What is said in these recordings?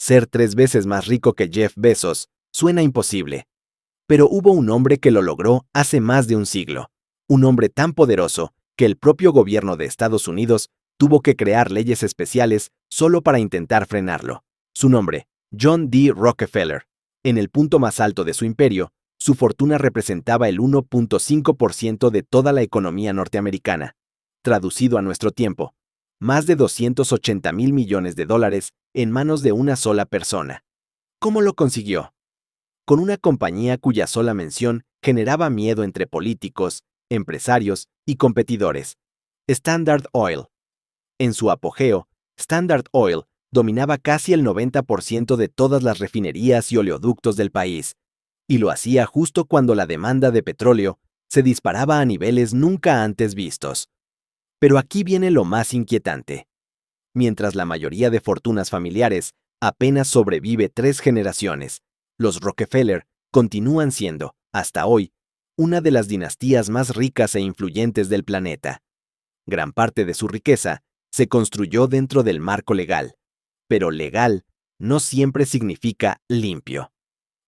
Ser 3 veces más rico que Jeff Bezos suena imposible. Pero hubo un hombre que lo logró hace más de un siglo. Un hombre tan poderoso que el propio gobierno de Estados Unidos tuvo que crear leyes especiales solo para intentar frenarlo. Su nombre, John D. Rockefeller. En el punto más alto de su imperio, su fortuna representaba el 1.5% de toda la economía norteamericana. Traducido a nuestro tiempo, más de 280,000 millones de dólares en manos de una sola persona. ¿Cómo lo consiguió? Con una compañía cuya sola mención generaba miedo entre políticos, empresarios y competidores. Standard Oil. En su apogeo, Standard Oil dominaba casi el 90% de todas las refinerías y oleoductos del país, y lo hacía justo cuando la demanda de petróleo se disparaba a niveles nunca antes vistos. Pero aquí viene lo más inquietante. Mientras la mayoría de fortunas familiares apenas sobrevive 3 generaciones, los Rockefeller continúan siendo, hasta hoy, una de las dinastías más ricas e influyentes del planeta. Gran parte de su riqueza se construyó dentro del marco legal, pero legal no siempre significa limpio.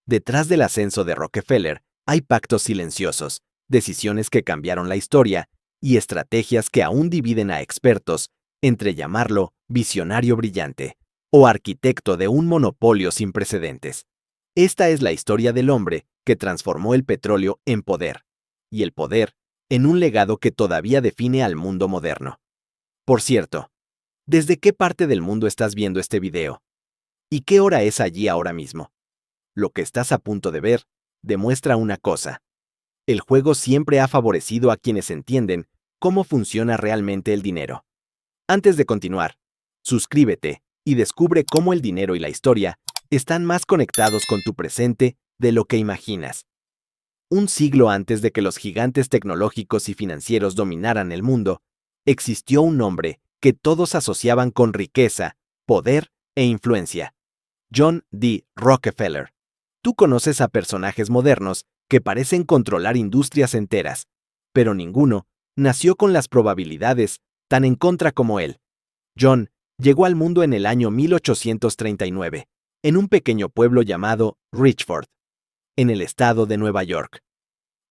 Detrás del ascenso de Rockefeller hay pactos silenciosos, decisiones que cambiaron la historia y estrategias que aún dividen a expertos entre llamarlo visionario brillante o arquitecto de un monopolio sin precedentes. Esta es la historia del hombre que transformó el petróleo en poder, y el poder en un legado que todavía define al mundo moderno. Por cierto, ¿desde qué parte del mundo estás viendo este video? ¿Y qué hora es allí ahora mismo? Lo que estás a punto de ver demuestra una cosa. El juego siempre ha favorecido a quienes entienden cómo funciona realmente el dinero. Antes de continuar, suscríbete y descubre cómo el dinero y la historia están más conectados con tu presente de lo que imaginas. Un siglo antes de que los gigantes tecnológicos y financieros dominaran el mundo, existió un nombre que todos asociaban con riqueza, poder e influencia. John D. Rockefeller. Tú conoces a personajes modernos que parecen controlar industrias enteras, pero ninguno nació con las probabilidades tan en contra como él. John llegó al mundo en el año 1839, en un pequeño pueblo llamado Richford, en el estado de Nueva York.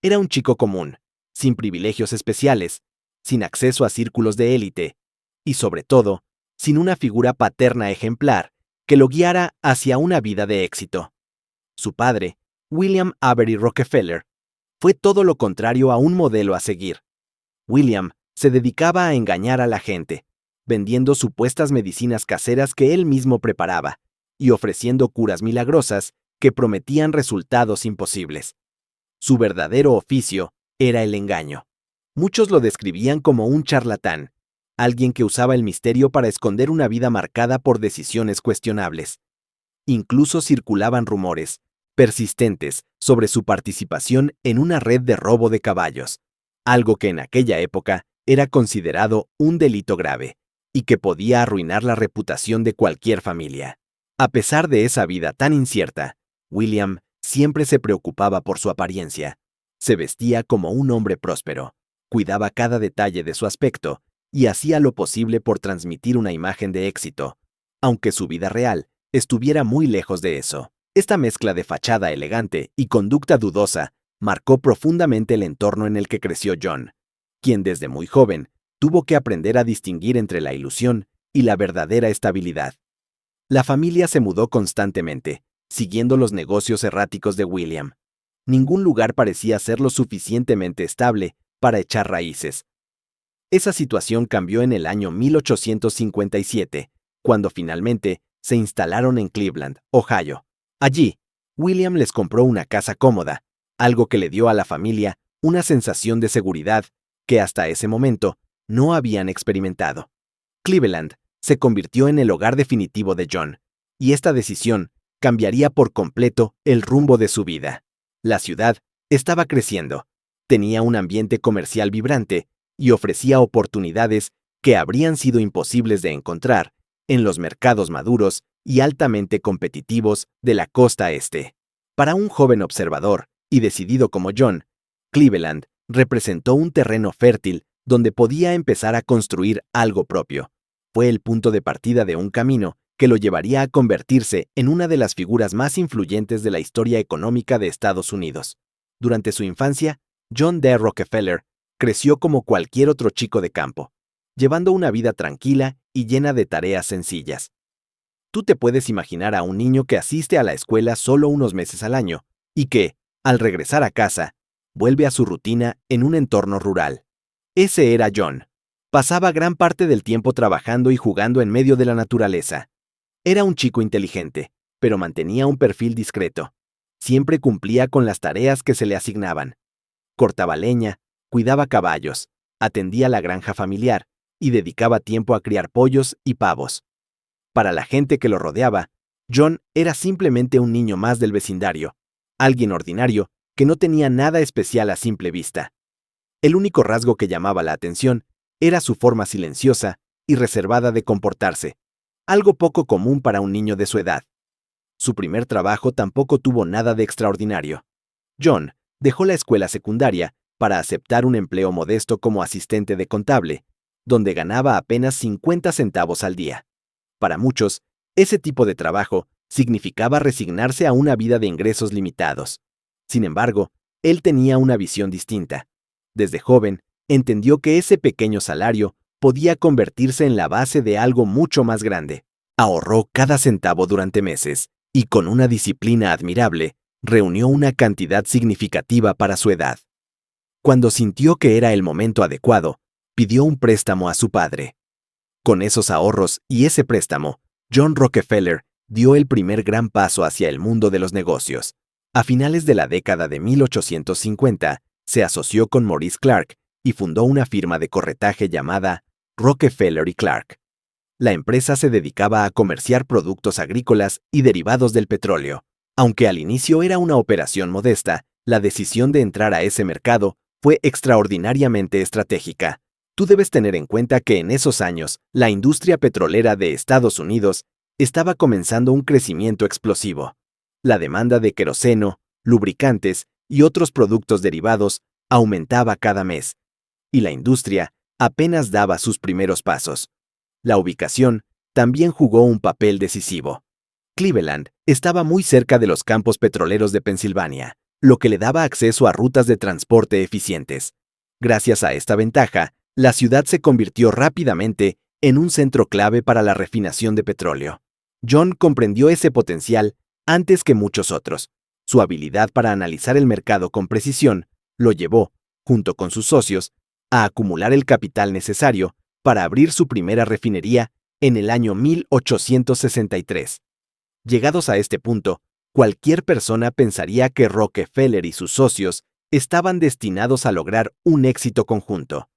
Era un chico común, sin privilegios especiales, sin acceso a círculos de élite, y sobre todo, sin una figura paterna ejemplar que lo guiara hacia una vida de éxito. Su padre, William Avery Rockefeller, fue todo lo contrario a un modelo a seguir. William se dedicaba a engañar a la gente, vendiendo supuestas medicinas caseras que él mismo preparaba y ofreciendo curas milagrosas que prometían resultados imposibles. Su verdadero oficio era el engaño. Muchos lo describían como un charlatán, alguien que usaba el misterio para esconder una vida marcada por decisiones cuestionables. Incluso circulaban rumores persistentes sobre su participación en una red de robo de caballos, algo que en aquella época era considerado un delito grave y que podía arruinar la reputación de cualquier familia. A pesar de esa vida tan incierta, William siempre se preocupaba por su apariencia. Se vestía como un hombre próspero, cuidaba cada detalle de su aspecto y hacía lo posible por transmitir una imagen de éxito, aunque su vida real estuviera muy lejos de eso. Esta mezcla de fachada elegante y conducta dudosa marcó profundamente el entorno en el que creció John, quien desde muy joven tuvo que aprender a distinguir entre la ilusión y la verdadera estabilidad. La familia se mudó constantemente, siguiendo los negocios erráticos de William. Ningún lugar parecía ser lo suficientemente estable para echar raíces. Esa situación cambió en el año 1857, cuando finalmente se instalaron en Cleveland, Ohio. Allí, William les compró una casa cómoda, algo que le dio a la familia una sensación de seguridad que hasta ese momento no habían experimentado. Cleveland se convirtió en el hogar definitivo de John, y esta decisión cambiaría por completo el rumbo de su vida. La ciudad estaba creciendo, tenía un ambiente comercial vibrante y ofrecía oportunidades que habrían sido imposibles de encontrar en los mercados maduros y altamente competitivos de la costa este. Para un joven observador y decidido como John, Cleveland representó un terreno fértil donde podía empezar a construir algo propio. Fue el punto de partida de un camino que lo llevaría a convertirse en una de las figuras más influyentes de la historia económica de Estados Unidos. Durante su infancia, John D. Rockefeller creció como cualquier otro chico de campo, llevando una vida tranquila y llena de tareas sencillas. Tú te puedes imaginar a un niño que asiste a la escuela solo unos meses al año y que, al regresar a casa, vuelve a su rutina en un entorno rural. Ese era John. Pasaba gran parte del tiempo trabajando y jugando en medio de la naturaleza. Era un chico inteligente, pero mantenía un perfil discreto. Siempre cumplía con las tareas que se le asignaban. Cortaba leña, cuidaba caballos, atendía la granja familiar y dedicaba tiempo a criar pollos y pavos. Para la gente que lo rodeaba, John era simplemente un niño más del vecindario, alguien ordinario que no tenía nada especial a simple vista. El único rasgo que llamaba la atención era su forma silenciosa y reservada de comportarse, algo poco común para un niño de su edad. Su primer trabajo tampoco tuvo nada de extraordinario. John dejó la escuela secundaria para aceptar un empleo modesto como asistente de contable, donde ganaba apenas 50 centavos al día. Para muchos, ese tipo de trabajo significaba resignarse a una vida de ingresos limitados. Sin embargo, él tenía una visión distinta. Desde joven, entendió que ese pequeño salario podía convertirse en la base de algo mucho más grande. Ahorró cada centavo durante meses y, con una disciplina admirable, reunió una cantidad significativa para su edad. Cuando sintió que era el momento adecuado, pidió un préstamo a su padre. Con esos ahorros y ese préstamo, John Rockefeller dio el primer gran paso hacia el mundo de los negocios. A finales de la década de 1850, se asoció con Maurice Clark y fundó una firma de corretaje llamada Rockefeller y Clark. La empresa se dedicaba a comerciar productos agrícolas y derivados del petróleo. Aunque al inicio era una operación modesta, la decisión de entrar a ese mercado fue extraordinariamente estratégica. Tú debes tener en cuenta que en esos años, la industria petrolera de Estados Unidos estaba comenzando un crecimiento explosivo. La demanda de queroseno, lubricantes y otros productos derivados aumentaba cada mes, y la industria apenas daba sus primeros pasos. La ubicación también jugó un papel decisivo. Cleveland estaba muy cerca de los campos petroleros de Pensilvania, lo que le daba acceso a rutas de transporte eficientes. Gracias a esta ventaja, la ciudad se convirtió rápidamente en un centro clave para la refinación de petróleo. John comprendió ese potencial antes que muchos otros. Su habilidad para analizar el mercado con precisión lo llevó, junto con sus socios, a acumular el capital necesario para abrir su primera refinería en el año 1863. Llegados a este punto, cualquier persona pensaría que Rockefeller y sus socios estaban destinados a lograr un éxito conjunto.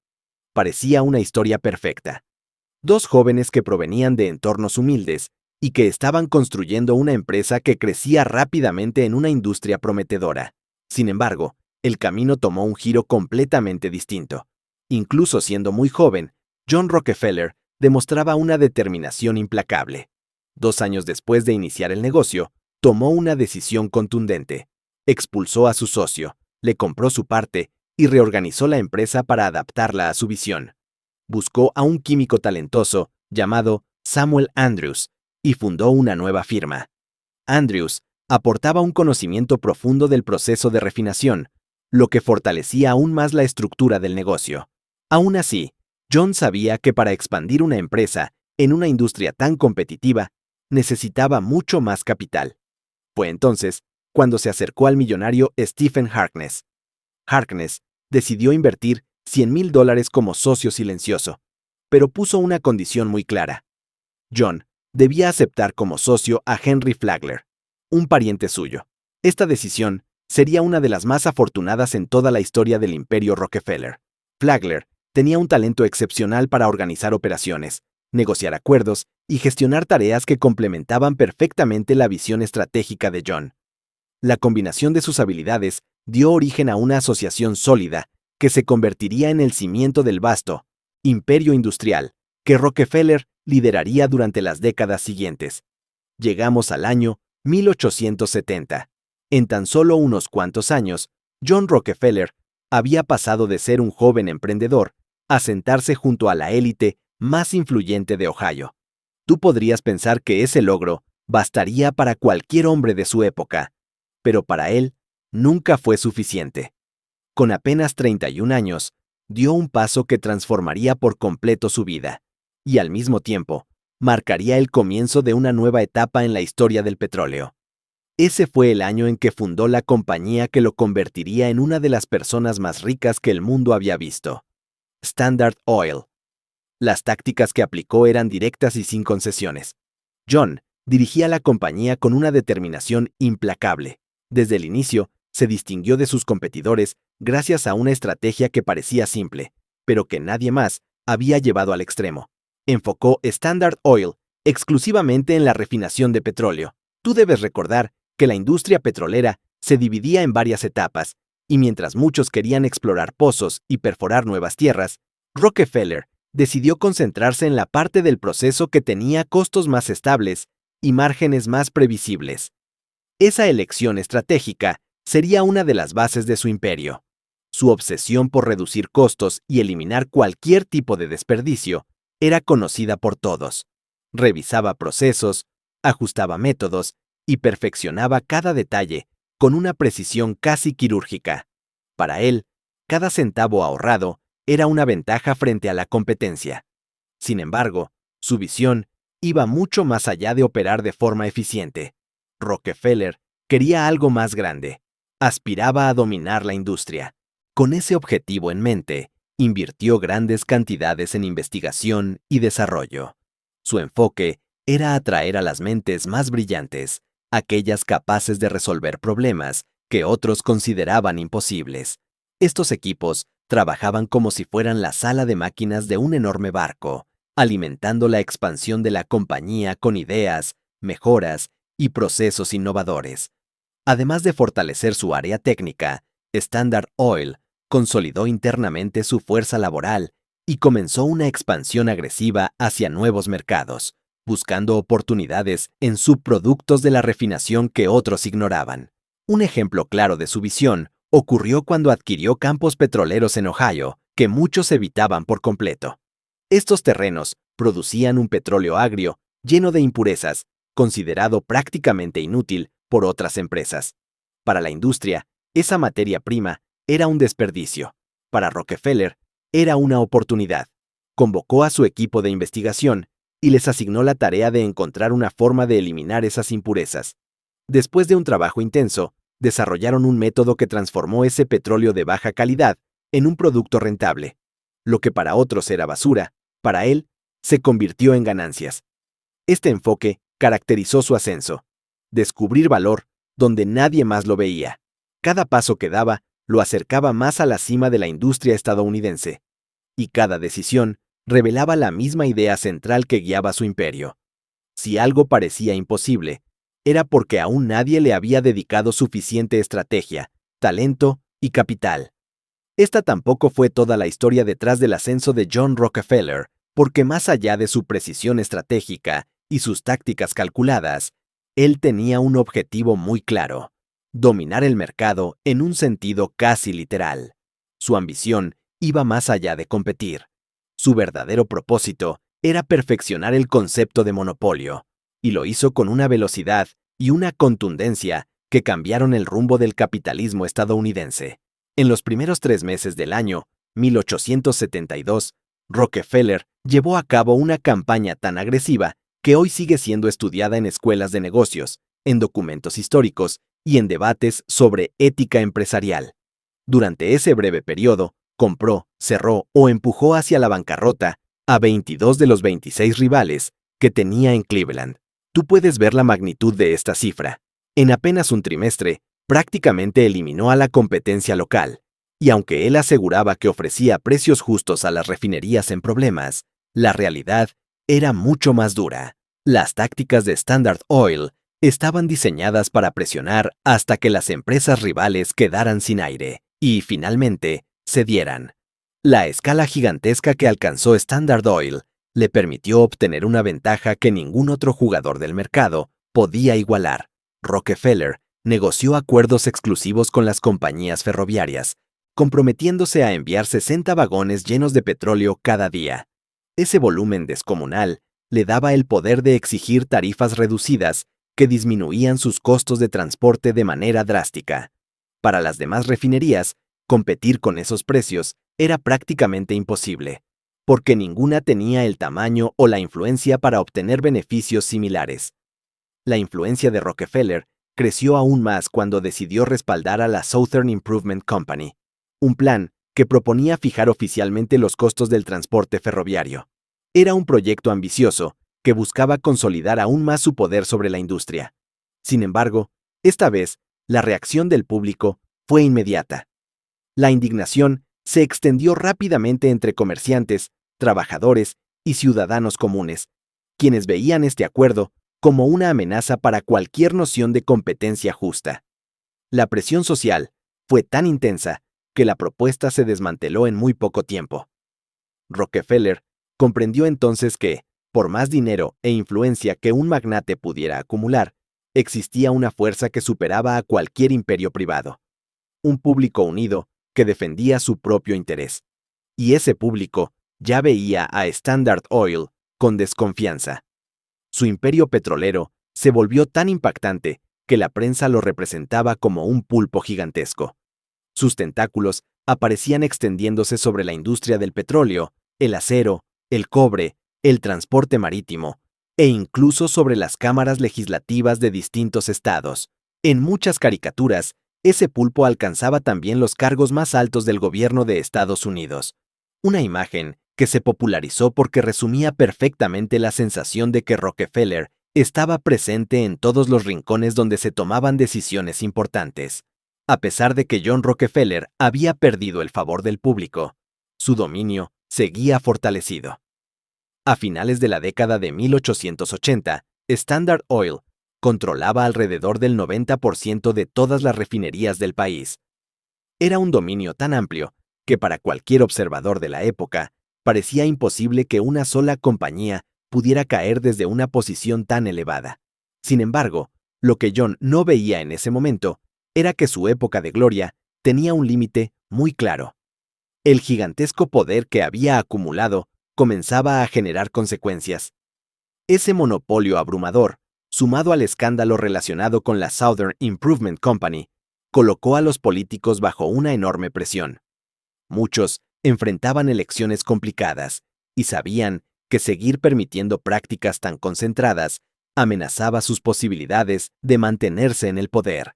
Parecía una historia perfecta. Dos jóvenes que provenían de entornos humildes y que estaban construyendo una empresa que crecía rápidamente en una industria prometedora. Sin embargo, el camino tomó un giro completamente distinto. Incluso siendo muy joven, John Rockefeller demostraba una determinación implacable. 2 años después de iniciar el negocio, tomó una decisión contundente. Expulsó a su socio, le compró su parte y reorganizó la empresa para adaptarla a su visión. Buscó a un químico talentoso llamado Samuel Andrews y fundó una nueva firma. Andrews aportaba un conocimiento profundo del proceso de refinación, lo que fortalecía aún más la estructura del negocio. Aún así, John sabía que para expandir una empresa en una industria tan competitiva, necesitaba mucho más capital. Fue entonces cuando se acercó al millonario Stephen Harkness. Harkness decidió invertir $100,000 como socio silencioso, pero puso una condición muy clara. John debía aceptar como socio a Henry Flagler, un pariente suyo. Esta decisión sería una de las más afortunadas en toda la historia del imperio Rockefeller. Flagler tenía un talento excepcional para organizar operaciones, negociar acuerdos y gestionar tareas que complementaban perfectamente la visión estratégica de John. La combinación de sus habilidades dio origen a una asociación sólida que se convertiría en el cimiento del vasto imperio industrial que Rockefeller lideraría durante las décadas siguientes. Llegamos al año 1870. En tan solo unos cuantos años, John Rockefeller había pasado de ser un joven emprendedor a sentarse junto a la élite más influyente de Ohio. Tú podrías pensar que ese logro bastaría para cualquier hombre de su época, pero para él nunca fue suficiente. Con apenas 31 años, dio un paso que transformaría por completo su vida, y al mismo tiempo, marcaría el comienzo de una nueva etapa en la historia del petróleo. Ese fue el año en que fundó la compañía que lo convertiría en una de las personas más ricas que el mundo había visto, Standard Oil. Las tácticas que aplicó eran directas y sin concesiones. John dirigía la compañía con una determinación implacable. Desde el inicio, se distinguió de sus competidores gracias a una estrategia que parecía simple, pero que nadie más había llevado al extremo. Enfocó Standard Oil exclusivamente en la refinación de petróleo. Tú debes recordar que la industria petrolera se dividía en varias etapas, y mientras muchos querían explorar pozos y perforar nuevas tierras, Rockefeller decidió concentrarse en la parte del proceso que tenía costos más estables y márgenes más previsibles. Esa elección estratégica sería una de las bases de su imperio. Su obsesión por reducir costos y eliminar cualquier tipo de desperdicio era conocida por todos. Revisaba procesos, ajustaba métodos y perfeccionaba cada detalle con una precisión casi quirúrgica. Para él, cada centavo ahorrado era una ventaja frente a la competencia. Sin embargo, su visión iba mucho más allá de operar de forma eficiente. Rockefeller quería algo más grande. Aspiraba a dominar la industria. Con ese objetivo en mente, invirtió grandes cantidades en investigación y desarrollo. Su enfoque era atraer a las mentes más brillantes, aquellas capaces de resolver problemas que otros consideraban imposibles. Estos equipos trabajaban como si fueran la sala de máquinas de un enorme barco, alimentando la expansión de la compañía con ideas, mejoras y procesos innovadores. Además de fortalecer su área técnica, Standard Oil consolidó internamente su fuerza laboral y comenzó una expansión agresiva hacia nuevos mercados, buscando oportunidades en subproductos de la refinación que otros ignoraban. Un ejemplo claro de su visión ocurrió cuando adquirió campos petroleros en Ohio, que muchos evitaban por completo. Estos terrenos producían un petróleo agrio, lleno de impurezas, considerado prácticamente inútil por otras empresas. Para la industria, esa materia prima era un desperdicio. Para Rockefeller, era una oportunidad. Convocó a su equipo de investigación y les asignó la tarea de encontrar una forma de eliminar esas impurezas. Después de un trabajo intenso, desarrollaron un método que transformó ese petróleo de baja calidad en un producto rentable. Lo que para otros era basura, para él, se convirtió en ganancias. Este enfoque caracterizó su ascenso. Descubrir valor donde nadie más lo veía. Cada paso que daba lo acercaba más a la cima de la industria estadounidense. Y cada decisión revelaba la misma idea central que guiaba su imperio. Si algo parecía imposible, era porque aún nadie le había dedicado suficiente estrategia, talento y capital. Esta tampoco fue toda la historia detrás del ascenso de John Rockefeller, porque más allá de su precisión estratégica y sus tácticas calculadas, él tenía un objetivo muy claro: dominar el mercado en un sentido casi literal. Su ambición iba más allá de competir. Su verdadero propósito era perfeccionar el concepto de monopolio, y lo hizo con una velocidad y una contundencia que cambiaron el rumbo del capitalismo estadounidense. En los primeros 3 meses del año 1872, Rockefeller llevó a cabo una campaña tan agresiva que hoy sigue siendo estudiada en escuelas de negocios, en documentos históricos y en debates sobre ética empresarial. Durante ese breve periodo, compró, cerró o empujó hacia la bancarrota a 22 de los 26 rivales que tenía en Cleveland. Tú puedes ver la magnitud de esta cifra. En apenas un trimestre, prácticamente eliminó a la competencia local, y aunque él aseguraba que ofrecía precios justos a las refinerías en problemas, la realidad era mucho más dura. Las tácticas de Standard Oil estaban diseñadas para presionar hasta que las empresas rivales quedaran sin aire y, finalmente, cedieran. La escala gigantesca que alcanzó Standard Oil le permitió obtener una ventaja que ningún otro jugador del mercado podía igualar. Rockefeller negoció acuerdos exclusivos con las compañías ferroviarias, comprometiéndose a enviar 60 vagones llenos de petróleo cada día. Ese volumen descomunal le daba el poder de exigir tarifas reducidas que disminuían sus costos de transporte de manera drástica. Para las demás refinerías, competir con esos precios era prácticamente imposible, porque ninguna tenía el tamaño o la influencia para obtener beneficios similares. La influencia de Rockefeller creció aún más cuando decidió respaldar a la Southern Improvement Company, un plan que proponía fijar oficialmente los costos del transporte ferroviario. Era un proyecto ambicioso que buscaba consolidar aún más su poder sobre la industria. Sin embargo, esta vez, la reacción del público fue inmediata. La indignación se extendió rápidamente entre comerciantes, trabajadores y ciudadanos comunes, quienes veían este acuerdo como una amenaza para cualquier noción de competencia justa. La presión social fue tan intensa que la propuesta se desmanteló en muy poco tiempo. Rockefeller comprendió entonces que, por más dinero e influencia que un magnate pudiera acumular, existía una fuerza que superaba a cualquier imperio privado. Un público unido que defendía su propio interés. Y ese público ya veía a Standard Oil con desconfianza. Su imperio petrolero se volvió tan impactante que la prensa lo representaba como un pulpo gigantesco. Sus tentáculos aparecían extendiéndose sobre la industria del petróleo, el acero, el cobre, el transporte marítimo, e incluso sobre las cámaras legislativas de distintos estados. En muchas caricaturas, ese pulpo alcanzaba también los cargos más altos del gobierno de Estados Unidos. Una imagen que se popularizó porque resumía perfectamente la sensación de que Rockefeller estaba presente en todos los rincones donde se tomaban decisiones importantes. A pesar de que John Rockefeller había perdido el favor del público, su dominio seguía fortalecido. A finales de la década de 1880, Standard Oil controlaba alrededor del 90% de todas las refinerías del país. Era un dominio tan amplio que para cualquier observador de la época parecía imposible que una sola compañía pudiera caer desde una posición tan elevada. Sin embargo, lo que John no veía en ese momento era que su época de gloria tenía un límite muy claro. El gigantesco poder que había acumulado comenzaba a generar consecuencias. Ese monopolio abrumador, sumado al escándalo relacionado con la Southern Improvement Company, colocó a los políticos bajo una enorme presión. Muchos enfrentaban elecciones complicadas y sabían que seguir permitiendo prácticas tan concentradas amenazaba sus posibilidades de mantenerse en el poder.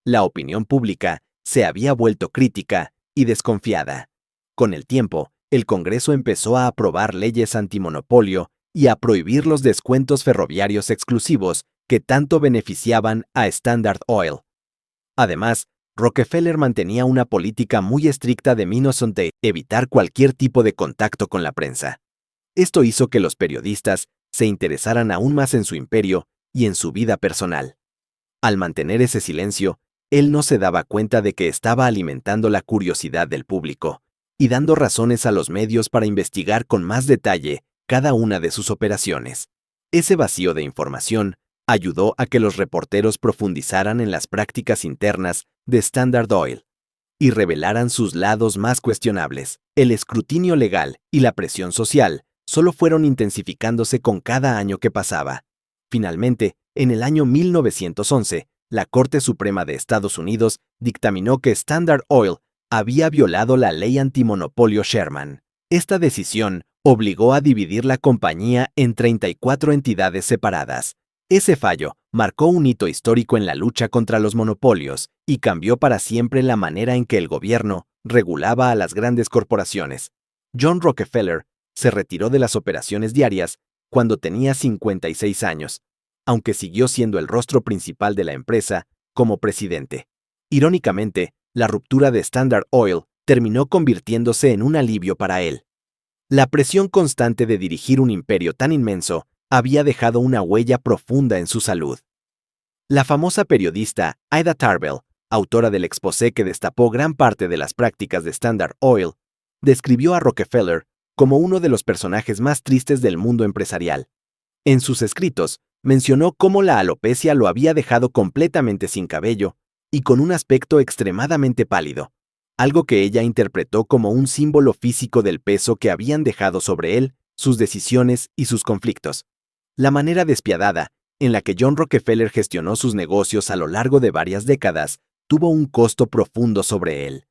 La opinión pública se había vuelto crítica y desconfiada. Con el tiempo, el Congreso empezó a aprobar leyes antimonopolio y a prohibir los descuentos ferroviarios exclusivos que tanto beneficiaban a Standard Oil. Además, Rockefeller mantenía una política muy estricta de evitar cualquier tipo de contacto con la prensa. Esto hizo que los periodistas se interesaran aún más en su imperio y en su vida personal. Al mantener ese silencio, él no se daba cuenta de que estaba alimentando la curiosidad del público y dando razones a los medios para investigar con más detalle cada una de sus operaciones. Ese vacío de información ayudó a que los reporteros profundizaran en las prácticas internas de Standard Oil y revelaran sus lados más cuestionables. El escrutinio legal y la presión social solo fueron intensificándose con cada año que pasaba. Finalmente, en el año 1911, la Corte Suprema de Estados Unidos dictaminó que Standard Oil había violado la ley antimonopolio Sherman. Esta decisión obligó a dividir la compañía en 34 entidades separadas. Ese fallo marcó un hito histórico en la lucha contra los monopolios y cambió para siempre la manera en que el gobierno regulaba a las grandes corporaciones. John Rockefeller se retiró de las operaciones diarias cuando tenía 56 años, aunque siguió siendo el rostro principal de la empresa como presidente. Irónicamente, la ruptura de Standard Oil terminó convirtiéndose en un alivio para él. La presión constante de dirigir un imperio tan inmenso había dejado una huella profunda en su salud. La famosa periodista Ida Tarbell, autora del exposé que destapó gran parte de las prácticas de Standard Oil, describió a Rockefeller como uno de los personajes más tristes del mundo empresarial. En sus escritos, mencionó cómo la alopecia lo había dejado completamente sin cabello y con un aspecto extremadamente pálido, algo que ella interpretó como un símbolo físico del peso que habían dejado sobre él sus decisiones y sus conflictos. La manera despiadada en la que John Rockefeller gestionó sus negocios a lo largo de varias décadas tuvo un costo profundo sobre él.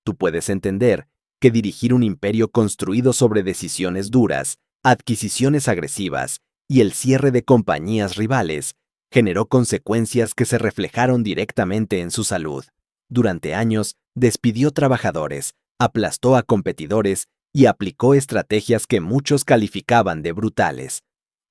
Tú puedes entender que dirigir un imperio construido sobre decisiones duras, adquisiciones agresivas y el cierre de compañías rivales generó consecuencias que se reflejaron directamente en su salud. Durante años, despidió trabajadores, aplastó a competidores y aplicó estrategias que muchos calificaban de brutales.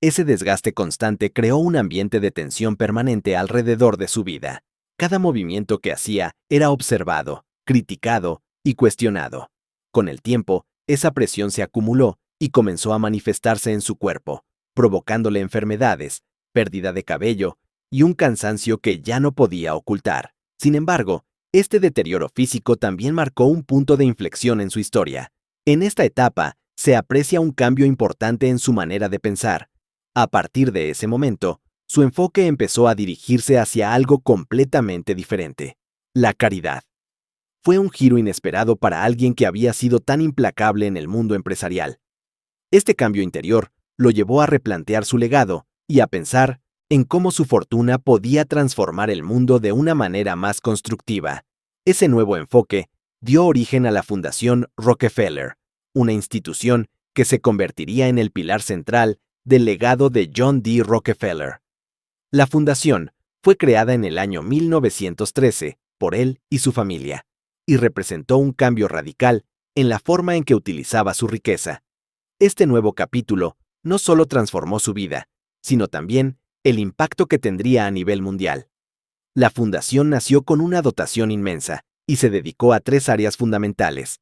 Ese desgaste constante creó un ambiente de tensión permanente alrededor de su vida. Cada movimiento que hacía era observado, criticado y cuestionado. Con el tiempo, esa presión se acumuló y comenzó a manifestarse en su cuerpo, provocándole enfermedades, pérdida de cabello y un cansancio que ya no podía ocultar. Sin embargo, este deterioro físico también marcó un punto de inflexión en su historia. En esta etapa, se aprecia un cambio importante en su manera de pensar. A partir de ese momento, su enfoque empezó a dirigirse hacia algo completamente diferente: la caridad. Fue un giro inesperado para alguien que había sido tan implacable en el mundo empresarial. Este cambio interior lo llevó a replantear su legado y a pensar en cómo su fortuna podía transformar el mundo de una manera más constructiva. Ese nuevo enfoque dio origen a la Fundación Rockefeller, una institución que se convertiría en el pilar central del legado de John D. Rockefeller. La fundación fue creada en el año 1913 por él y su familia, y representó un cambio radical en la forma en que utilizaba su riqueza. Este nuevo capítulo no solo transformó su vida, sino también el impacto que tendría a nivel mundial. La fundación nació con una dotación inmensa y se dedicó a 3 áreas fundamentales: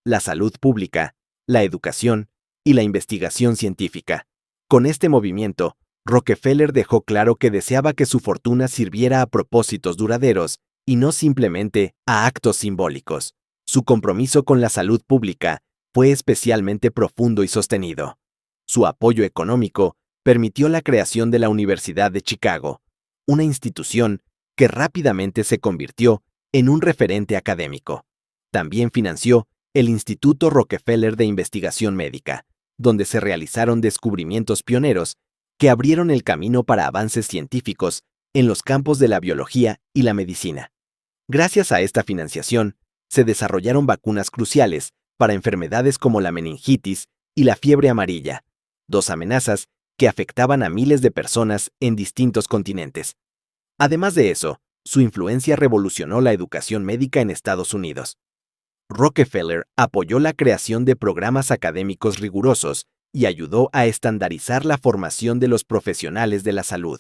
la salud pública, la educación y la investigación científica. Con este movimiento, Rockefeller dejó claro que deseaba que su fortuna sirviera a propósitos duraderos y no simplemente a actos simbólicos. Su compromiso con la salud pública fue especialmente profundo y sostenido. Su apoyo económico permitió la creación de la Universidad de Chicago, una institución que rápidamente se convirtió en un referente académico. También financió el Instituto Rockefeller de Investigación Médica, donde se realizaron descubrimientos pioneros que abrieron el camino para avances científicos en los campos de la biología y la medicina. Gracias a esta financiación, se desarrollaron vacunas cruciales para enfermedades como la meningitis y la fiebre amarilla, 2 amenazas que afectaban a miles de personas en distintos continentes. Además de eso, su influencia revolucionó la educación médica en Estados Unidos. Rockefeller apoyó la creación de programas académicos rigurosos y ayudó a estandarizar la formación de los profesionales de la salud.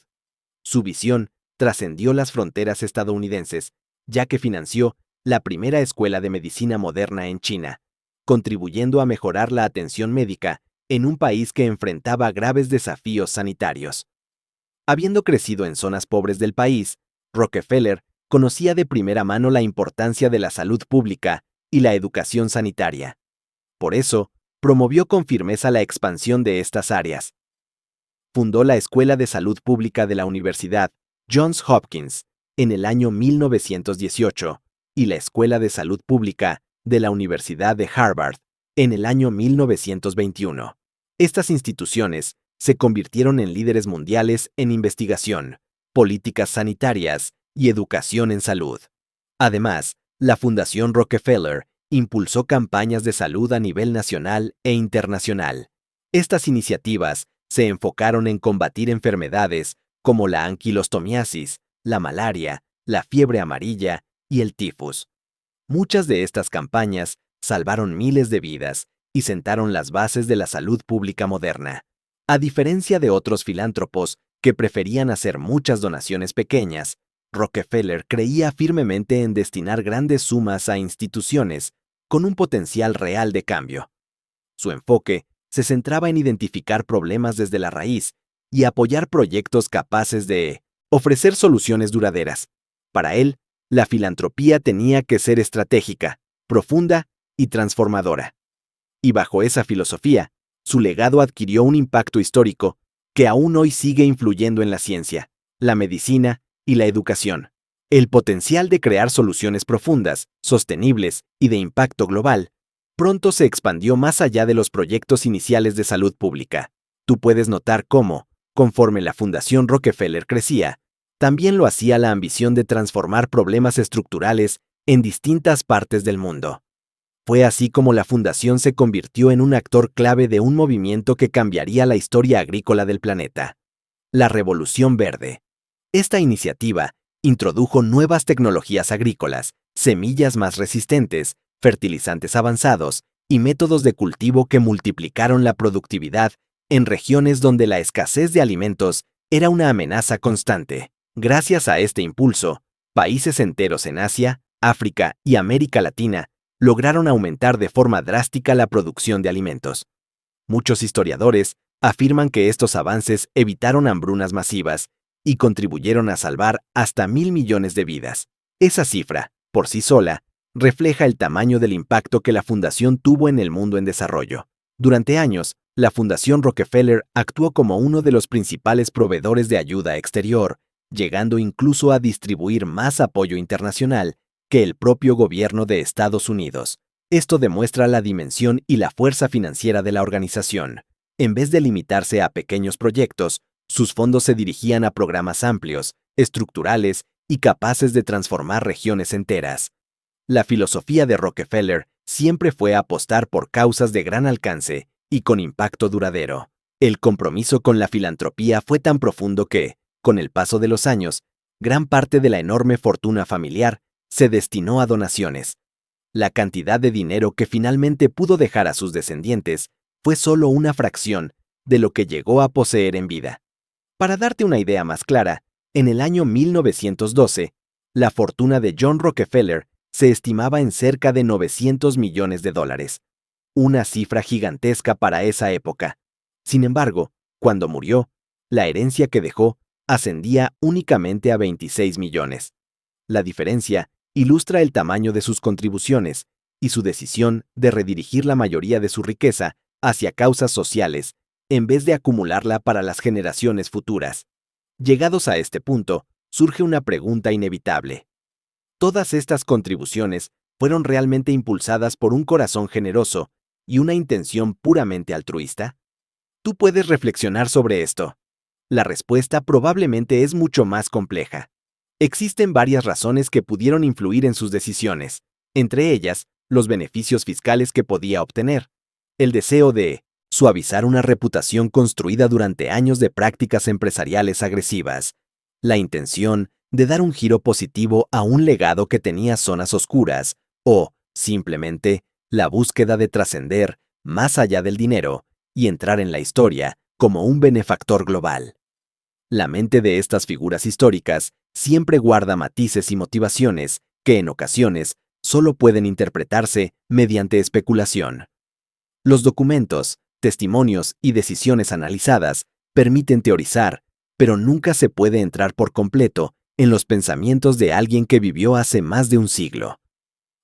Su visión trascendió las fronteras estadounidenses, ya que financió la primera escuela de medicina moderna en China, contribuyendo a mejorar la atención médica en un país que enfrentaba graves desafíos sanitarios. Habiendo crecido en zonas pobres del país, Rockefeller conocía de primera mano la importancia de la salud pública y la educación sanitaria. Por eso, promovió con firmeza la expansión de estas áreas. Fundó la Escuela de Salud Pública de la Universidad Johns Hopkins en el año 1918 y la Escuela de Salud Pública de la Universidad de Harvard en el año 1921. Estas instituciones se convirtieron en líderes mundiales en investigación, políticas sanitarias y educación en salud. Además, la Fundación Rockefeller impulsó campañas de salud a nivel nacional e internacional. Estas iniciativas se enfocaron en combatir enfermedades como la anquilostomiasis, la malaria, la fiebre amarilla y el tifus. Muchas de estas campañas salvaron miles de vidas y sentaron las bases de la salud pública moderna. A diferencia de otros filántropos que preferían hacer muchas donaciones pequeñas, Rockefeller creía firmemente en destinar grandes sumas a instituciones con un potencial real de cambio. Su enfoque se centraba en identificar problemas desde la raíz y apoyar proyectos capaces de ofrecer soluciones duraderas. Para él, la filantropía tenía que ser estratégica, profunda y transformadora. Y bajo esa filosofía, su legado adquirió un impacto histórico que aún hoy sigue influyendo en la ciencia, la medicina y la educación. El potencial de crear soluciones profundas, sostenibles y de impacto global pronto se expandió más allá de los proyectos iniciales de salud pública. Tú puedes notar cómo, Conforme la Fundación Rockefeller crecía, también lo hacía la ambición de transformar problemas estructurales en distintas partes del mundo. Fue así como la fundación se convirtió en un actor clave de un movimiento que cambiaría la historia agrícola del planeta: la Revolución Verde. Esta iniciativa introdujo nuevas tecnologías agrícolas, semillas más resistentes, fertilizantes avanzados y métodos de cultivo que multiplicaron la productividad en regiones donde la escasez de alimentos era una amenaza constante. Gracias a este impulso, países enteros en Asia, África y América Latina lograron aumentar de forma drástica la producción de alimentos. Muchos historiadores afirman que estos avances evitaron hambrunas masivas y contribuyeron a salvar hasta 1.000 millones de vidas. Esa cifra, por sí sola, refleja el tamaño del impacto que la fundación tuvo en el mundo en desarrollo. Durante años, la Fundación Rockefeller actuó como uno de los principales proveedores de ayuda exterior, llegando incluso a distribuir más apoyo internacional que el propio gobierno de Estados Unidos. Esto demuestra la dimensión y la fuerza financiera de la organización. En vez de limitarse a pequeños proyectos, sus fondos se dirigían a programas amplios, estructurales y capaces de transformar regiones enteras. La filosofía de Rockefeller siempre fue apostar por causas de gran alcance y con impacto duradero. El compromiso con la filantropía fue tan profundo que, con el paso de los años, gran parte de la enorme fortuna familiar se destinó a donaciones. La cantidad de dinero que finalmente pudo dejar a sus descendientes fue solo una fracción de lo que llegó a poseer en vida. Para darte una idea más clara, en el año 1912, la fortuna de John Rockefeller se estimaba en cerca de $900 millones, una cifra gigantesca para esa época. Sin embargo, cuando murió, la herencia que dejó ascendía únicamente a 26 millones. La diferencia ilustra el tamaño de sus contribuciones y su decisión de redirigir la mayoría de su riqueza hacia causas sociales, en vez de acumularla para las generaciones futuras. Llegados a este punto, surge una pregunta inevitable. ¿Todas estas contribuciones fueron realmente impulsadas por un corazón generoso y una intención puramente altruista? Tú puedes reflexionar sobre esto. La respuesta probablemente es mucho más compleja. Existen varias razones que pudieron influir en sus decisiones, entre ellas, los beneficios fiscales que podía obtener, el deseo de suavizar una reputación construida durante años de prácticas empresariales agresivas, la intención de dar un giro positivo a un legado que tenía zonas oscuras, o, simplemente, la búsqueda de trascender más allá del dinero y entrar en la historia como un benefactor global. La mente de estas figuras históricas siempre guarda matices y motivaciones que en ocasiones solo pueden interpretarse mediante especulación. Los documentos, testimonios y decisiones analizadas permiten teorizar, pero nunca se puede entrar por completo en los pensamientos de alguien que vivió hace más de un siglo.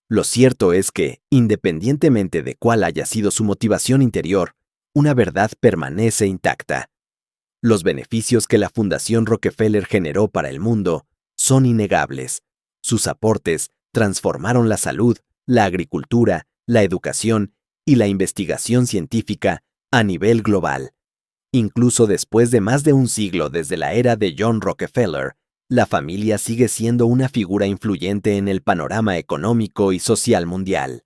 Lo cierto es que, independientemente de cuál haya sido su motivación interior, una verdad permanece intacta. Los beneficios que la Fundación Rockefeller generó para el mundo son innegables. Sus aportes transformaron la salud, la agricultura, la educación y la investigación científica a nivel global. Incluso después de más de un siglo desde la era de John Rockefeller, la familia sigue siendo una figura influyente en el panorama económico y social mundial.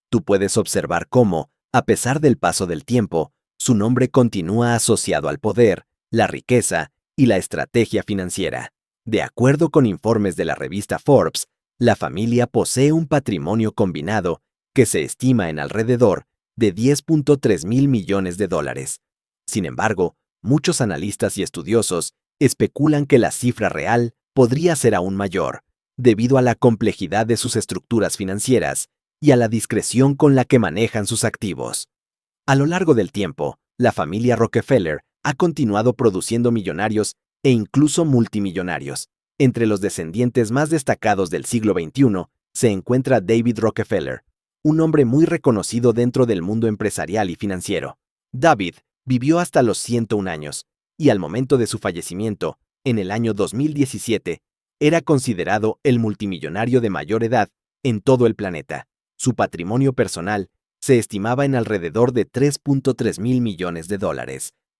Tú puedes observar cómo, a pesar del paso del tiempo, su nombre continúa asociado al poder, la riqueza y la estrategia financiera. De acuerdo con informes de la revista Forbes, la familia posee un patrimonio combinado que se estima en alrededor de $10.3 mil millones. Sin embargo, muchos analistas y estudiosos especulan que la cifra real podría ser aún mayor, debido a la complejidad de sus estructuras financieras y a la discreción con la que manejan sus activos. A lo largo del tiempo, la familia Rockefeller ha continuado produciendo millonarios e incluso multimillonarios. Entre los descendientes más destacados del siglo XXI se encuentra David Rockefeller, un hombre muy reconocido dentro del mundo empresarial y financiero. David vivió hasta los 101 años, y al momento de su fallecimiento, en el año 2017, era considerado el multimillonario de mayor edad en todo el planeta. Su patrimonio personal se estimaba en alrededor de $3.3 mil millones.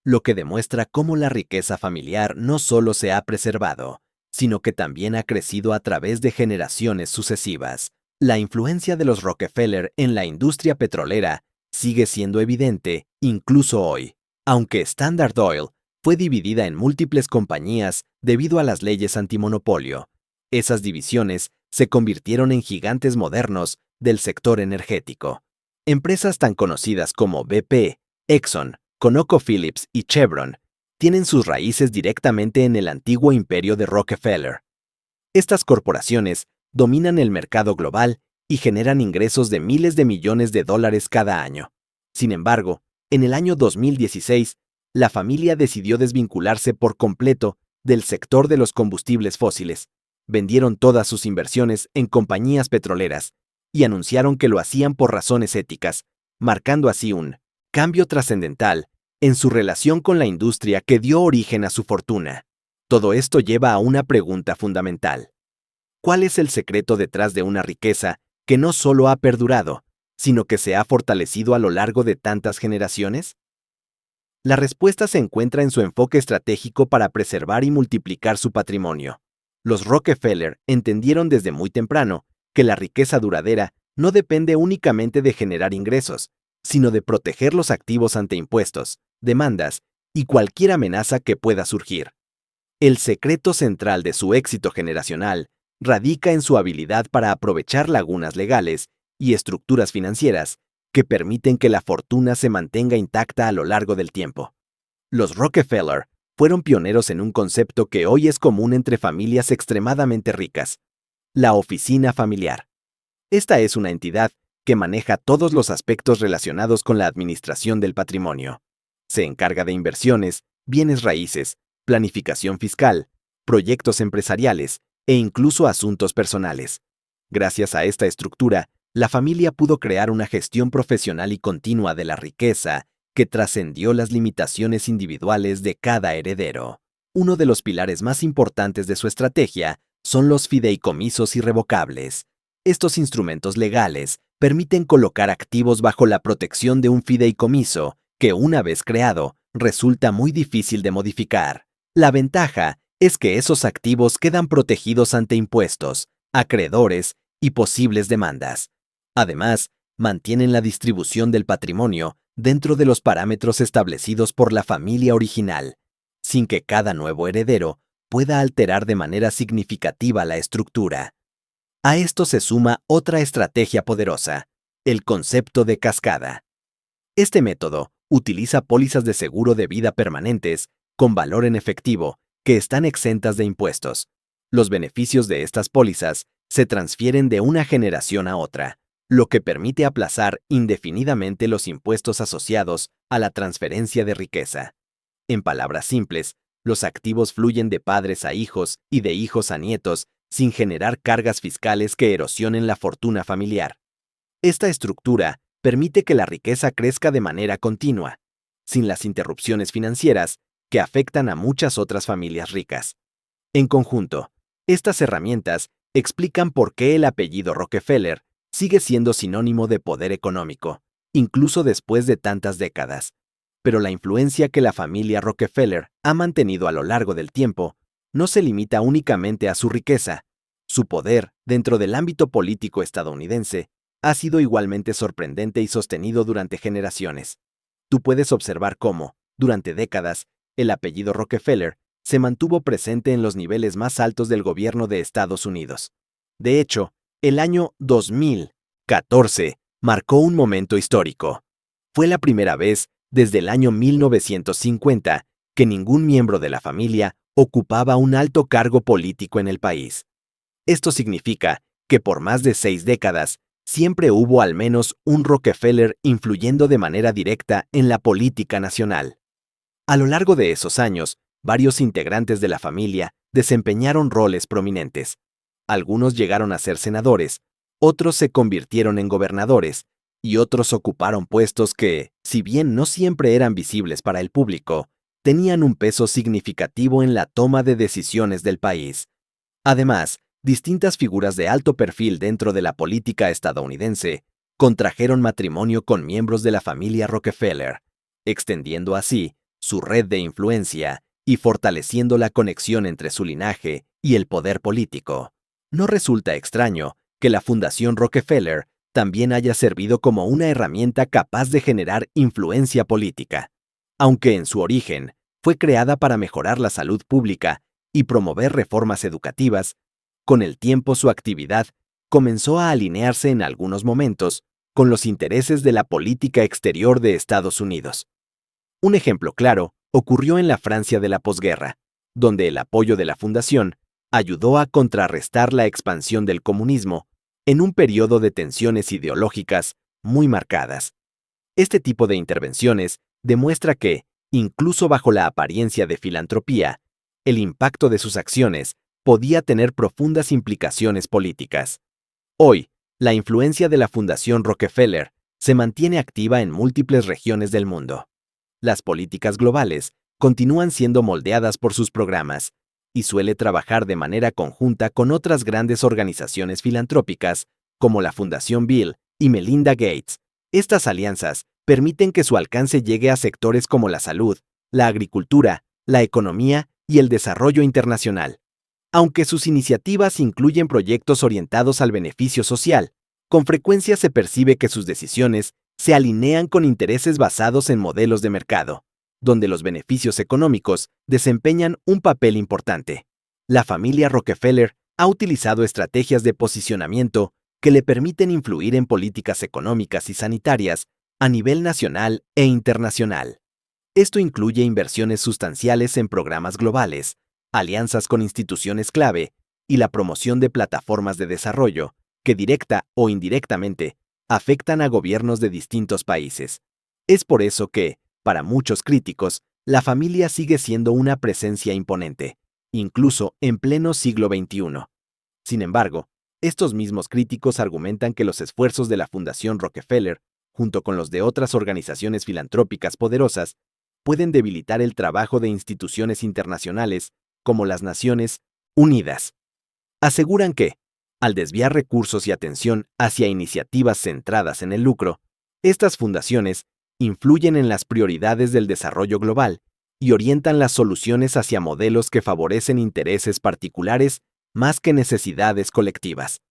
lo que demuestra cómo la riqueza familiar no solo se ha preservado, sino que también ha crecido a través de generaciones sucesivas. La influencia de los Rockefeller en la industria petrolera sigue siendo evidente incluso hoy, aunque Standard Oil fue dividida en múltiples compañías debido a las leyes antimonopolio. Esas divisiones se convirtieron en gigantes modernos del sector energético. Empresas tan conocidas como BP, Exxon, ConocoPhillips y Chevron tienen sus raíces directamente en el antiguo imperio de Rockefeller. Estas corporaciones dominan el mercado global y generan ingresos de miles de millones de dólares cada año. Sin embargo, en el año 2016, la familia decidió desvincularse por completo del sector de los combustibles fósiles. Vendieron todas sus inversiones en compañías petroleras y anunciaron que lo hacían por razones éticas, marcando así un cambio trascendental en su relación con la industria que dio origen a su fortuna. Todo esto lleva a una pregunta fundamental. ¿Cuál es el secreto detrás de una riqueza que no solo ha perdurado, sino que se ha fortalecido a lo largo de tantas generaciones? La respuesta se encuentra en su enfoque estratégico para preservar y multiplicar su patrimonio. Los Rockefeller entendieron desde muy temprano que la riqueza duradera no depende únicamente de generar ingresos, sino de proteger los activos ante impuestos, demandas y cualquier amenaza que pueda surgir. El secreto central de su éxito generacional radica en su habilidad para aprovechar lagunas legales y estructuras financieras que permiten que la fortuna se mantenga intacta a lo largo del tiempo. Los Rockefeller fueron pioneros en un concepto que hoy es común entre familias extremadamente ricas: la oficina familiar. Esta es una entidad que maneja todos los aspectos relacionados con la administración del patrimonio. Se encarga de inversiones, bienes raíces, planificación fiscal, proyectos empresariales e incluso asuntos personales. Gracias a esta estructura, la familia pudo crear una gestión profesional y continua de la riqueza que trascendió las limitaciones individuales de cada heredero. Uno de los pilares más importantes de su estrategia son los fideicomisos irrevocables. Estos instrumentos legales permiten colocar activos bajo la protección de un fideicomiso que, una vez creado, resulta muy difícil de modificar. La ventaja es que esos activos quedan protegidos ante impuestos, acreedores y posibles demandas. Además, mantienen la distribución del patrimonio dentro de los parámetros establecidos por la familia original, sin que cada nuevo heredero pueda alterar de manera significativa la estructura. A esto se suma otra estrategia poderosa: el concepto de cascada. Este método utiliza pólizas de seguro de vida permanentes con valor en efectivo que están exentas de impuestos. Los beneficios de estas pólizas se transfieren de una generación a otra, lo que permite aplazar indefinidamente los impuestos asociados a la transferencia de riqueza. En palabras simples, los activos fluyen de padres a hijos y de hijos a nietos sin generar cargas fiscales que erosionen la fortuna familiar. Esta estructura permite que la riqueza crezca de manera continua, sin las interrupciones financieras que afectan a muchas otras familias ricas. En conjunto, estas herramientas explican por qué el apellido Rockefeller sigue siendo sinónimo de poder económico, incluso después de tantas décadas. Pero la influencia que la familia Rockefeller ha mantenido a lo largo del tiempo no se limita únicamente a su riqueza. Su poder dentro del ámbito político estadounidense ha sido igualmente sorprendente y sostenido durante generaciones. Tú puedes observar cómo, durante décadas, el apellido Rockefeller se mantuvo presente en los niveles más altos del gobierno de Estados Unidos. De hecho, el año 2014 marcó un momento histórico. Fue la primera vez desde el año 1950 que ningún miembro de la familia ocupaba un alto cargo político en el país. Esto significa que por más de 6 décadas siempre hubo al menos un Rockefeller influyendo de manera directa en la política nacional. A lo largo de esos años, varios integrantes de la familia desempeñaron roles prominentes. Algunos llegaron a ser senadores, otros se convirtieron en gobernadores, y otros ocuparon puestos que, si bien no siempre eran visibles para el público, tenían un peso significativo en la toma de decisiones del país. Además, distintas figuras de alto perfil dentro de la política estadounidense contrajeron matrimonio con miembros de la familia Rockefeller, extendiendo así su red de influencia y fortaleciendo la conexión entre su linaje y el poder político. No resulta extraño que la Fundación Rockefeller también haya servido como una herramienta capaz de generar influencia política, aunque en su origen fue creada para mejorar la salud pública y promover reformas educativas. Con el tiempo su actividad comenzó a alinearse en algunos momentos con los intereses de la política exterior de Estados Unidos. Un ejemplo claro ocurrió en la Francia de la posguerra, donde el apoyo de la Fundación ayudó a contrarrestar la expansión del comunismo en un periodo de tensiones ideológicas muy marcadas. Este tipo de intervenciones demuestra que, incluso bajo la apariencia de filantropía, el impacto de sus acciones podía tener profundas implicaciones políticas. Hoy, la influencia de la Fundación Rockefeller se mantiene activa en múltiples regiones del mundo. Las políticas globales continúan siendo moldeadas por sus programas y suele trabajar de manera conjunta con otras grandes organizaciones filantrópicas como la Fundación Bill y Melinda Gates. Estas alianzas permiten que su alcance llegue a sectores como la salud, la agricultura, la economía y el desarrollo internacional. Aunque sus iniciativas incluyen proyectos orientados al beneficio social, con frecuencia se percibe que sus decisiones se alinean con intereses basados en modelos de mercado, donde los beneficios económicos desempeñan un papel importante. La familia Rockefeller ha utilizado estrategias de posicionamiento que le permiten influir en políticas económicas y sanitarias a nivel nacional e internacional. Esto incluye inversiones sustanciales en programas globales, alianzas con instituciones clave y la promoción de plataformas de desarrollo que directa o indirectamente afectan a gobiernos de distintos países. Es por eso que, para muchos críticos, la familia sigue siendo una presencia imponente, incluso en pleno siglo XXI. Sin embargo, estos mismos críticos argumentan que los esfuerzos de la Fundación Rockefeller, junto con los de otras organizaciones filantrópicas poderosas, pueden debilitar el trabajo de instituciones internacionales como las Naciones Unidas. Aseguran que, al desviar recursos y atención hacia iniciativas centradas en el lucro, estas fundaciones influyen en las prioridades del desarrollo global y orientan las soluciones hacia modelos que favorecen intereses particulares más que necesidades colectivas.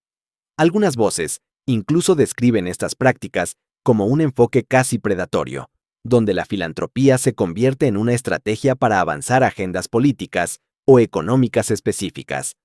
Algunas voces incluso describen estas prácticas como un enfoque casi predatorio, donde la filantropía se convierte en una estrategia para avanzar agendas políticas o económicas específicas.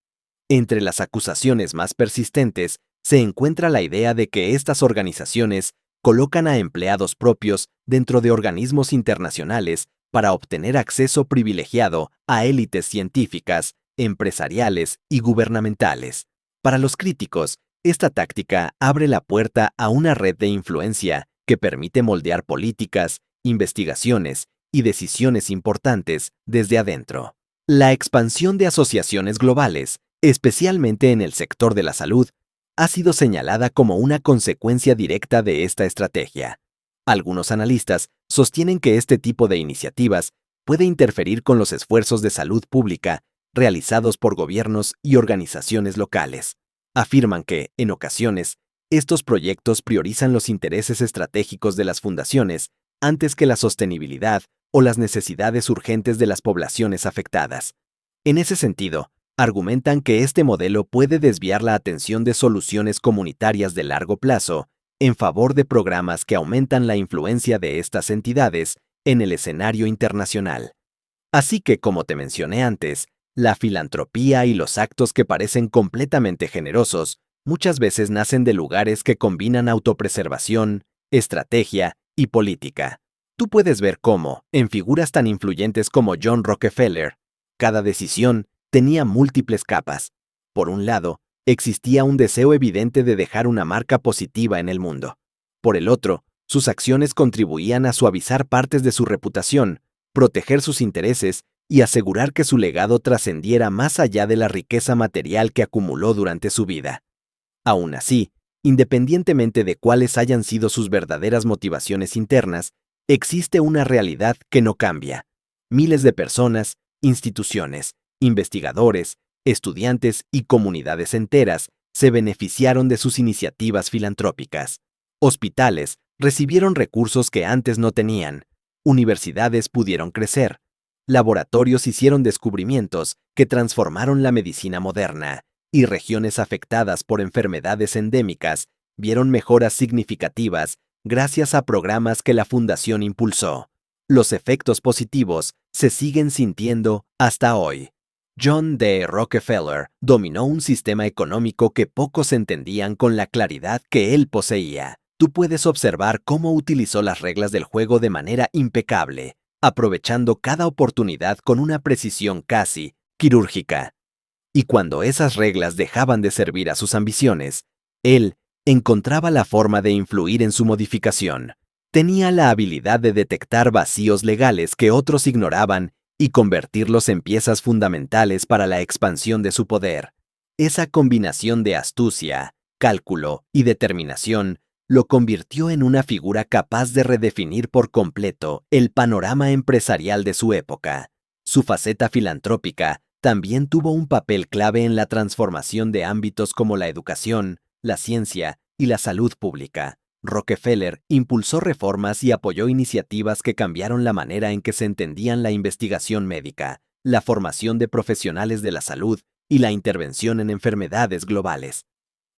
Entre las acusaciones más persistentes se encuentra la idea de que estas organizaciones colocan a empleados propios dentro de organismos internacionales para obtener acceso privilegiado a élites científicas, empresariales y gubernamentales. Para los críticos, esta táctica abre la puerta a una red de influencia que permite moldear políticas, investigaciones y decisiones importantes desde adentro. La expansión de asociaciones globales, especialmente en el sector de la salud, ha sido señalada como una consecuencia directa de esta estrategia. Algunos analistas sostienen que este tipo de iniciativas puede interferir con los esfuerzos de salud pública realizados por gobiernos y organizaciones locales. Afirman que, en ocasiones, estos proyectos priorizan los intereses estratégicos de las fundaciones antes que la sostenibilidad o las necesidades urgentes de las poblaciones afectadas. En ese sentido, argumentan que este modelo puede desviar la atención de soluciones comunitarias de largo plazo en favor de programas que aumentan la influencia de estas entidades en el escenario internacional. Así que, como te mencioné antes, la filantropía y los actos que parecen completamente generosos muchas veces nacen de lugares que combinan autopreservación, estrategia y política. Tú puedes ver cómo, en figuras tan influyentes como John Rockefeller, cada decisión tenía múltiples capas. Por un lado, existía un deseo evidente de dejar una marca positiva en el mundo. Por el otro, sus acciones contribuían a suavizar partes de su reputación, proteger sus intereses y asegurar que su legado trascendiera más allá de la riqueza material que acumuló durante su vida. Aún así, independientemente de cuáles hayan sido sus verdaderas motivaciones internas, existe una realidad que no cambia. Miles de personas, instituciones, investigadores, estudiantes y comunidades enteras se beneficiaron de sus iniciativas filantrópicas. Hospitales recibieron recursos que antes no tenían. universidades pudieron crecer, laboratorios hicieron descubrimientos que transformaron la medicina moderna, y regiones afectadas por enfermedades endémicas vieron mejoras significativas gracias a programas que la Fundación impulsó. Los efectos positivos se siguen sintiendo hasta hoy. John D. Rockefeller dominó un sistema económico que pocos entendían con la claridad que él poseía. Tú puedes observar cómo utilizó las reglas del juego de manera impecable, aprovechando cada oportunidad con una precisión casi quirúrgica. Y cuando esas reglas dejaban de servir a sus ambiciones, él encontraba la forma de influir en su modificación. Tenía la habilidad de detectar vacíos legales que otros ignoraban y convertirlos en piezas fundamentales para la expansión de su poder. Esa combinación de astucia, cálculo y determinación lo convirtió en una figura capaz de redefinir por completo el panorama empresarial de su época. Su faceta filantrópica también tuvo un papel clave en la transformación de ámbitos como la educación, la ciencia y la salud pública. Rockefeller impulsó reformas y apoyó iniciativas que cambiaron la manera en que se entendían la investigación médica, la formación de profesionales de la salud y la intervención en enfermedades globales.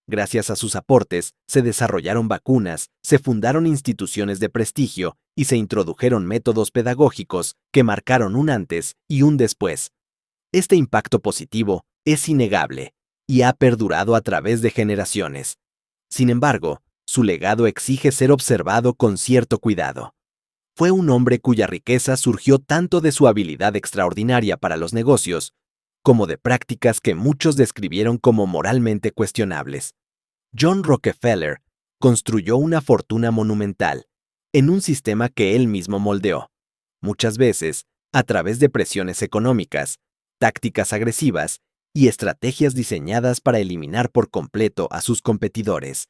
Gracias a sus aportes, se desarrollaron vacunas, se fundaron instituciones de prestigio y se introdujeron métodos pedagógicos que marcaron un antes y un después. Este impacto positivo es innegable y ha perdurado a través de generaciones. Sin embargo, su legado exige ser observado con cierto cuidado. Fue un hombre cuya riqueza surgió tanto de su habilidad extraordinaria para los negocios, como de prácticas que muchos describieron como moralmente cuestionables. John Rockefeller construyó una fortuna monumental en un sistema que él mismo moldeó, muchas veces a través de presiones económicas, tácticas agresivas y estrategias diseñadas para eliminar por completo a sus competidores.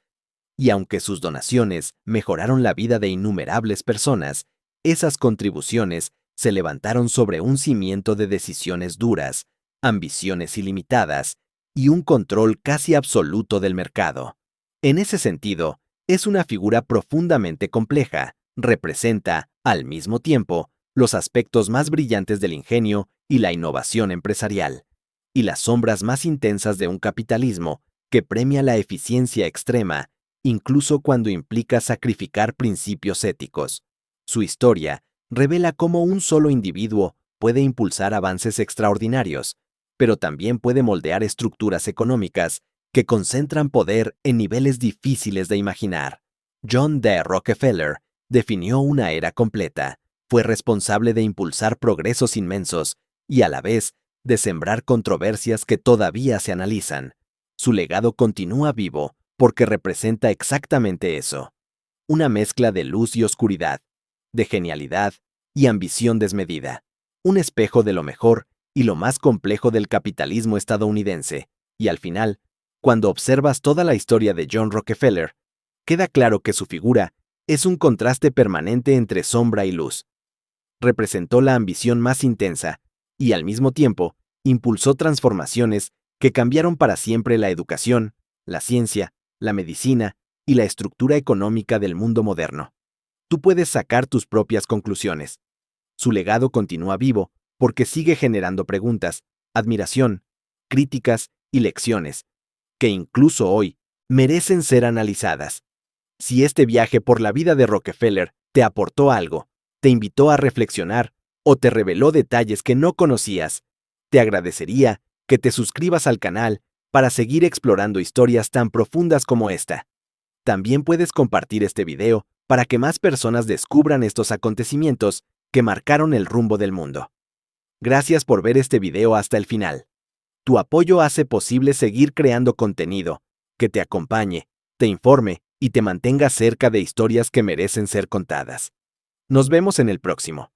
Y aunque sus donaciones mejoraron la vida de innumerables personas, esas contribuciones se levantaron sobre un cimiento de decisiones duras, ambiciones ilimitadas y un control casi absoluto del mercado. En ese sentido, es una figura profundamente compleja. Representa, al mismo tiempo, los aspectos más brillantes del ingenio y la innovación empresarial, y las sombras más intensas de un capitalismo que premia la eficiencia extrema, incluso cuando implica sacrificar principios éticos. Su historia revela cómo un solo individuo puede impulsar avances extraordinarios, pero también puede moldear estructuras económicas que concentran poder en niveles difíciles de imaginar. John D. Rockefeller definió una era completa. Fue responsable de impulsar progresos inmensos y a la vez de sembrar controversias que todavía se analizan. Su legado continúa vivo porque representa exactamente eso. Una mezcla de luz y oscuridad, de genialidad y ambición desmedida. Un espejo de lo mejor y lo más complejo del capitalismo estadounidense. Y al final, cuando observas toda la historia de John Rockefeller, queda claro que su figura es un contraste permanente entre sombra y luz. Representó la ambición más intensa y, al mismo tiempo, impulsó transformaciones que cambiaron para siempre la educación, la ciencia, la medicina y la estructura económica del mundo moderno. Tú puedes sacar tus propias conclusiones. Su legado continúa vivo porque sigue generando preguntas, admiración, críticas y lecciones, que incluso hoy merecen ser analizadas. Si este viaje por la vida de Rockefeller te aportó algo, te invitó a reflexionar o te reveló detalles que no conocías, te agradecería que te suscribas al canal para seguir explorando historias tan profundas como esta. También puedes compartir este video para que más personas descubran estos acontecimientos que marcaron el rumbo del mundo. Gracias por ver este video hasta el final. Tu apoyo hace posible seguir creando contenido que te acompañe, te informe y te mantenga cerca de historias que merecen ser contadas. Nos vemos en el próximo.